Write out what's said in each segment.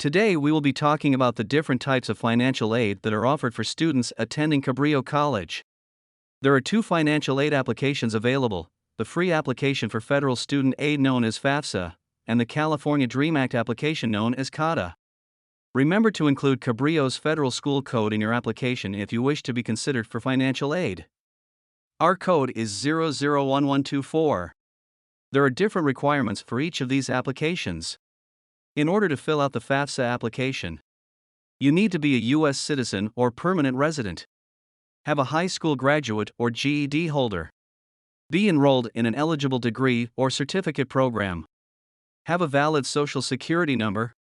Today we will be talking about the different types of financial aid that are offered for students attending Cabrillo College. There are two financial aid applications available: the free application for federal student aid known as FAFSA, and the California DREAM Act application known as CADA. Remember to include Cabrillo's federal school code in your application if you wish to be considered for financial aid. Our code is 001124. There are different requirements for each of these applications. In order to fill out the FAFSA application, you need to be a U.S. citizen or permanent resident, have a high school graduate or GED holder, be enrolled in an eligible degree or certificate program, have a valid Social Security number,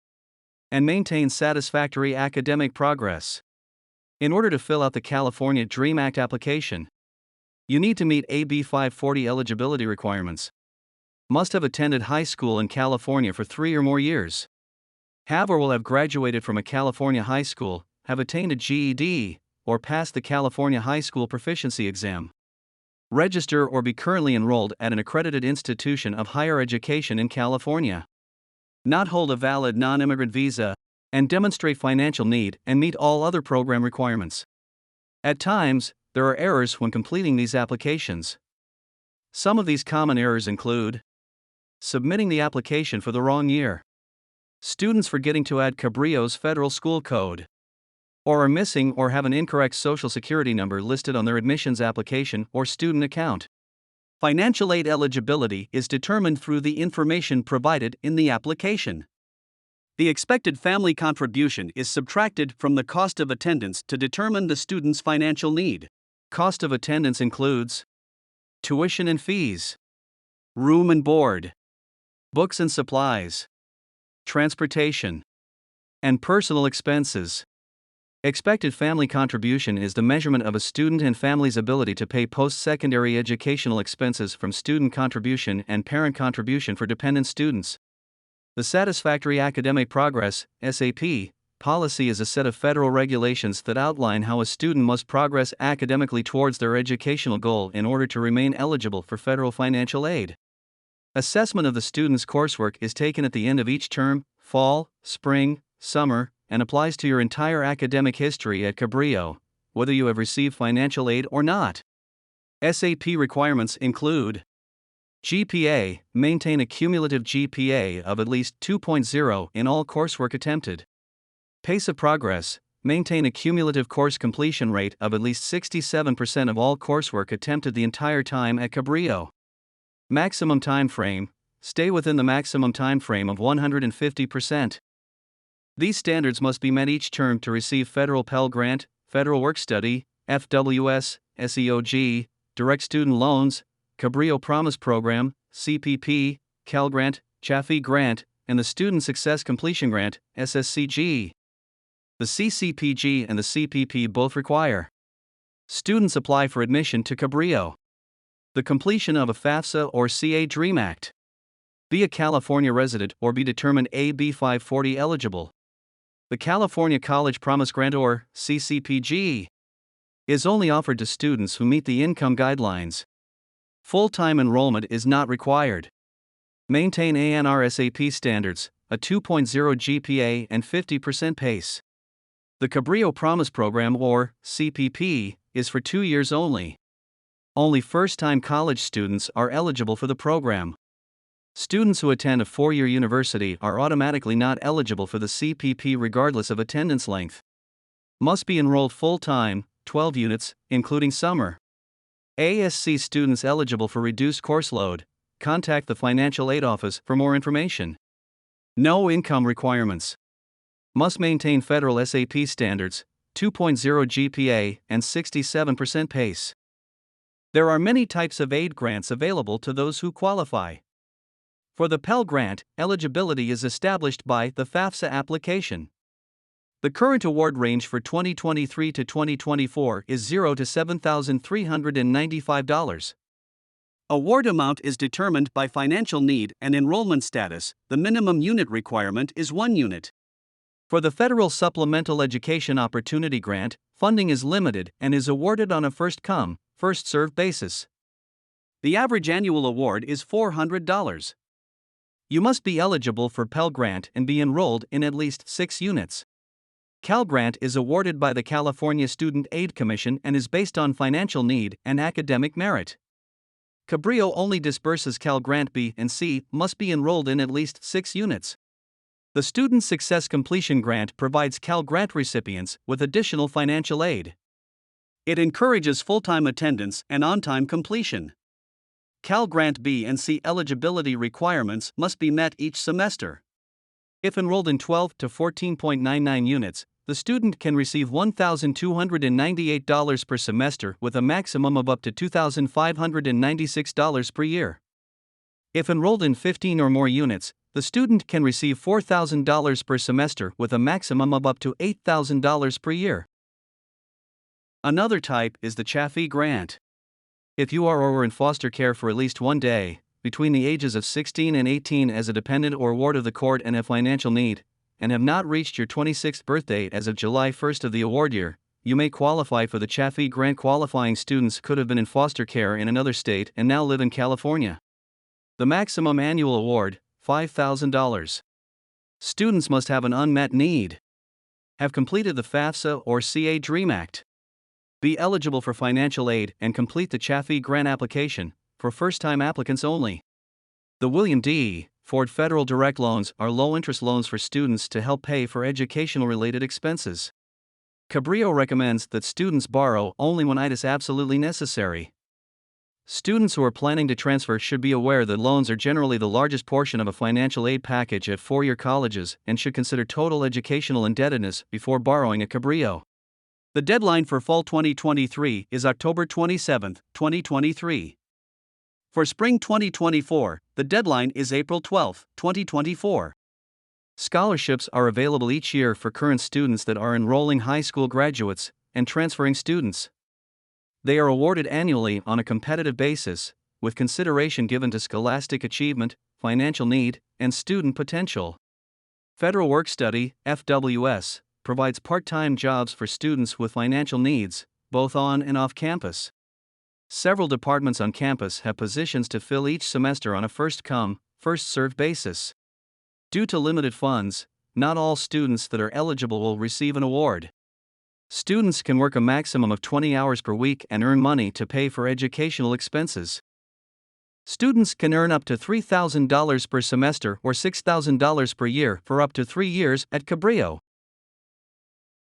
and maintain satisfactory academic progress. In order to fill out the California DREAM Act application, you need to meet AB 540 eligibility requirements. Must have attended high school in California for 3 or more years. Have or will have graduated from a California high school, have attained a GED, or passed the California High School Proficiency Exam. Register or be currently enrolled at an accredited institution of higher education in California. Not hold a valid non-immigrant visa, and demonstrate financial need and meet all other program requirements. At times, there are errors when completing these applications. Some of these common errors include submitting the application for the wrong year, students forgetting to add Cabrillo's federal school code, or are missing or have an incorrect Social Security number listed on their admissions application or student account. Financial aid eligibility is determined through the information provided in the application. The expected family contribution is subtracted from the cost of attendance to determine the student's financial need. Cost of attendance includes tuition and fees, room and board, books and supplies, transportation, and personal expenses. Expected family contribution is the measurement of a student and family's ability to pay post-secondary educational expenses from student contribution and parent contribution for dependent students. The Satisfactory Academic Progress (SAP) policy is a set of federal regulations that outline how a student must progress academically towards their educational goal in order to remain eligible for federal financial aid. Assessment of the student's coursework is taken at the end of each term, fall, spring, summer, and applies to your entire academic history at Cabrillo, whether you have received financial aid or not. SAP requirements include GPA, maintain a cumulative GPA of at least 2.0 in all coursework attempted. Pace of progress, maintain a cumulative course completion rate of at least 67% of all coursework attempted the entire time at Cabrillo. Maximum time frame, stay within the maximum time frame of 150%. These standards must be met each term to receive federal Pell Grant, Federal Work Study, FWS, SEOG, Direct Student Loans, Cabrillo Promise Program, CPP, Cal Grant, Chaffee Grant, and the Student Success Completion Grant, SSCG. The CCPG and the CPP both require students apply for admission to Cabrillo, the completion of a FAFSA or CA DREAM Act, be a California resident or be determined AB 540 eligible. The California College Promise Grant or CCPG is only offered to students who meet the income guidelines. Full-time enrollment is not required. Maintain ANR SAP standards, a 2.0 GPA and 50% pace. The Cabrillo Promise Program or CPP is for 2 years only. Only first-time college students are eligible for the program. Students who attend a 4-year university are automatically not eligible for the CPP regardless of attendance length. Must be enrolled full-time, 12 units, including summer. ASC students eligible for reduced course load, contact the Financial Aid Office for more information. No income requirements. Must maintain federal SAP standards, 2.0 GPA and 67% pace. There are many types of aid grants available to those who qualify. For the Pell Grant, eligibility is established by the FAFSA application. The current award range for 2023 to 2024 is $0 to $7,395. Award amount is determined by financial need and enrollment status. The minimum unit requirement is 1 unit. For the Federal Supplemental Education Opportunity Grant, funding is limited and is awarded on a first-come, first-served basis. The average annual award is $400. You must be eligible for Pell Grant and be enrolled in at least 6 units. Cal Grant is awarded by the California Student Aid Commission and is based on financial need and academic merit. Cabrillo only disburses Cal Grant. B and C must be enrolled in at least 6 units. The Student Success Completion Grant provides Cal Grant recipients with additional financial aid. It encourages full-time attendance and on-time completion. Cal Grant B and C eligibility requirements must be met each semester. If enrolled in 12 to 14.99 units, the student can receive $1,298 per semester with a maximum of up to $2,596 per year. If enrolled in 15 or more units, the student can receive $4,000 per semester with a maximum of up to $8,000 per year. Another type is the Chaffee Grant. If you are or were in foster care for at least 1 day, between the ages of 16 and 18 as a dependent or ward of the court and have financial need, and have not reached your 26th birthday as of July 1st of the award year, you may qualify for the Chaffee Grant. Qualifying students could have been in foster care in another state and now live in California. The maximum annual award, $5,000. Students must have an unmet need, have completed the FAFSA or CA DREAM Act, be eligible for financial aid, and complete the Chaffee Grant application, for first-time applicants only. The William D. Ford Federal Direct Loans are low-interest loans for students to help pay for educational-related expenses. Cabrillo recommends that students borrow only when it is absolutely necessary. Students who are planning to transfer should be aware that loans are generally the largest portion of a financial aid package at four-year colleges and should consider total educational indebtedness before borrowing at Cabrillo. The deadline for fall 2023 is October 27, 2023. For spring 2024, the deadline is April 12, 2024. Scholarships are available each year for current students that are enrolling high school graduates and transferring students. They are awarded annually on a competitive basis, with consideration given to scholastic achievement, financial need, and student potential. Federal Work Study, FWS, provides part-time jobs for students with financial needs, both on and off campus. Several departments on campus have positions to fill each semester on a first-come, first-served basis. Due to limited funds, not all students that are eligible will receive an award. Students can work a maximum of 20 hours per week and earn money to pay for educational expenses. Students can earn up to $3,000 per semester or $6,000 per year for up to 3 years at Cabrillo.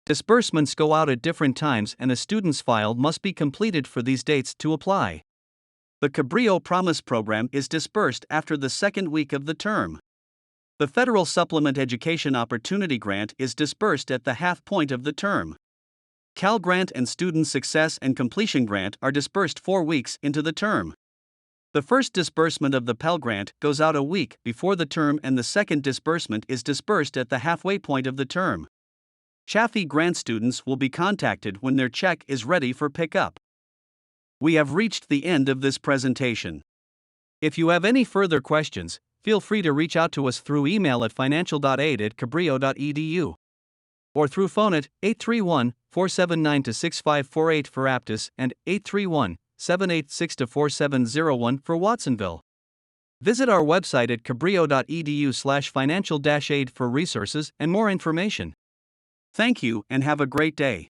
Disbursements go out at different times and a student's file must be completed for these dates to apply. The Cabrillo Promise Program is disbursed after the second week of the term. The Federal Supplement Education Opportunity Grant is disbursed at the half point of the term. Cal Grant and Student Success and Completion Grant are disbursed 4 weeks into the term. The first disbursement of the Pell Grant goes out a week before the term and the second disbursement is disbursed at the halfway point of the term. Chaffee Grant students will be contacted when their check is ready for pickup. We have reached the end of this presentation. If you have any further questions, feel free to reach out to us through email at financial.aid@cabrillo.edu or through phone at 831-479-6548 for Aptos and 831-786-4701 for Watsonville. Visit our website at cabrillo.edu/financial-aid for resources and more information. Thank you and have a great day.